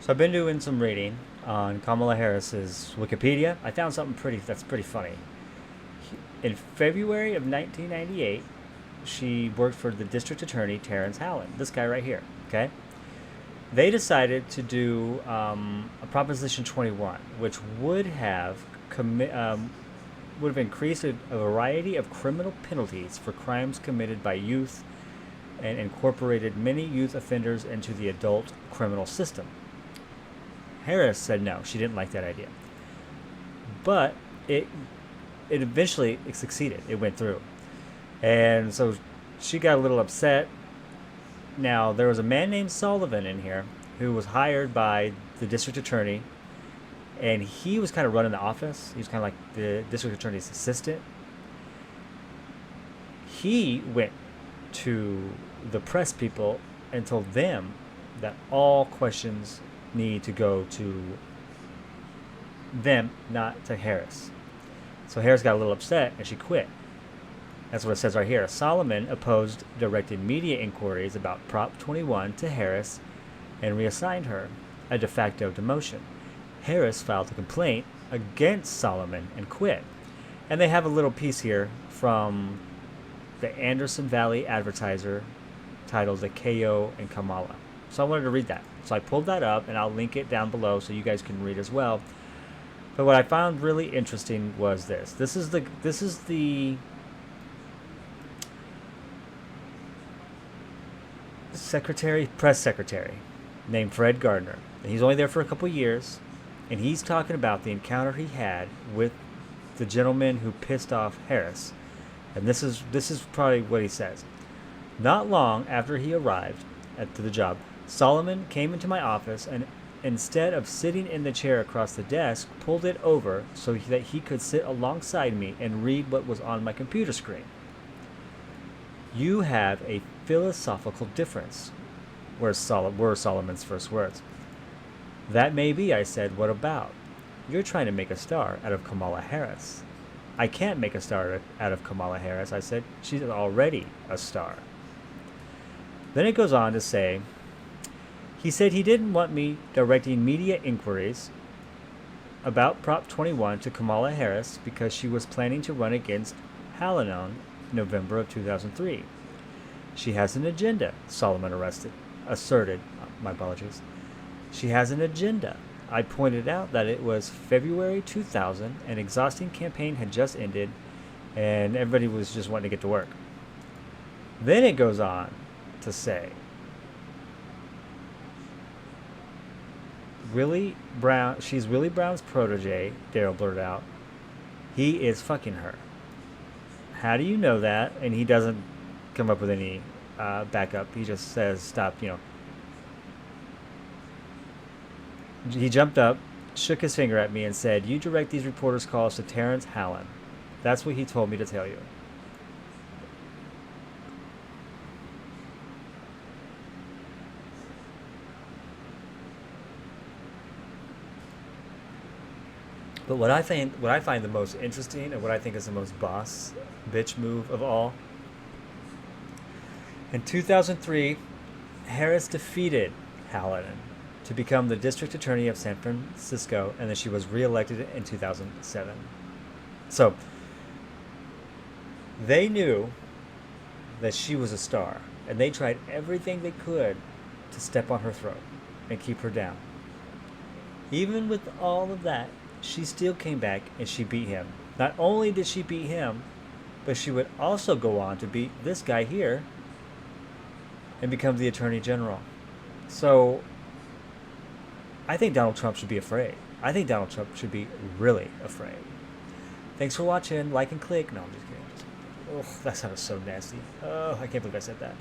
So I've been doing some reading on Kamala Harris's Wikipedia. I found something that's pretty funny. In February of 1998, she worked for the district attorney Terrence Howland. This guy right here. Okay. They decided to do a Proposition 21, which would have increased a variety of criminal penalties for crimes committed by youth and incorporated many youth offenders into the adult criminal system. Harris said no, she didn't like that idea. But it eventually succeeded. It went through. And so she got a little upset. Now, there was a man named Sullivan in here who was hired by the district attorney, and he was kind of running the office. He was kind of like the district attorney's assistant. He went to the press people and told them that all questions need to go to them, not to Harris. So Harris got a little upset and she quit. That's what it says right here. Solomon opposed directed media inquiries about Prop 21 to Harris and reassigned her, a de facto demotion. Harris filed a complaint against Solomon and quit. And they have a little piece here from the Anderson Valley Advertiser titled The KO and Kamala. So I wanted to read that. So I pulled that up and I'll link it down below so you guys can read as well. But what I found really interesting was this. This is the press secretary named Fred Gardner. And he's only there for a couple years, and he's talking about the encounter he had with the gentleman who pissed off Harris. And this is probably what he says. Not long after he arrived to the job, Solomon came into my office and instead of sitting in the chair across the desk, pulled it over so that he could sit alongside me and read what was on my computer screen. You have a philosophical difference, were Solomon's first words. That may be, I said. What about? You're trying to make a star out of Kamala Harris. I can't make a star out of Kamala Harris, I said. She's already a star. Then it goes on to say, he said he didn't want me directing media inquiries about Prop 21 to Kamala Harris because she was planning to run against Hallinan November of 2003. She has an agenda, Solomon asserted. My apologies. She has an agenda. I pointed out that it was February 2000, an exhausting campaign had just ended, and everybody was just wanting to get to work. Then it goes on to say, she's Willie Brown's protege, Daryl blurted out. He is fucking her. How do you know that? And he doesn't come up with any backup. He just says, stop, He jumped up, shook his finger at me, and said, you direct these reporters' calls to Terrence Howland. That's what he told me to tell you. But what I find the most interesting and what I think is the most boss bitch move of all, in 2003, Harris defeated Hallinan to become the district attorney of San Francisco, and then she was reelected in 2007. So they knew that she was a star, and they tried everything they could to step on her throat and keep her down. Even with all of that, she still came back and she beat him. Not only did she beat him, but she would also go on to beat this guy here and become the attorney general. So I think Donald Trump should be afraid. I think Donald Trump should be really afraid. Thanks for watching. Like and click. No, I'm just kidding. Oh, that sounded so nasty. Oh, I can't believe I said that.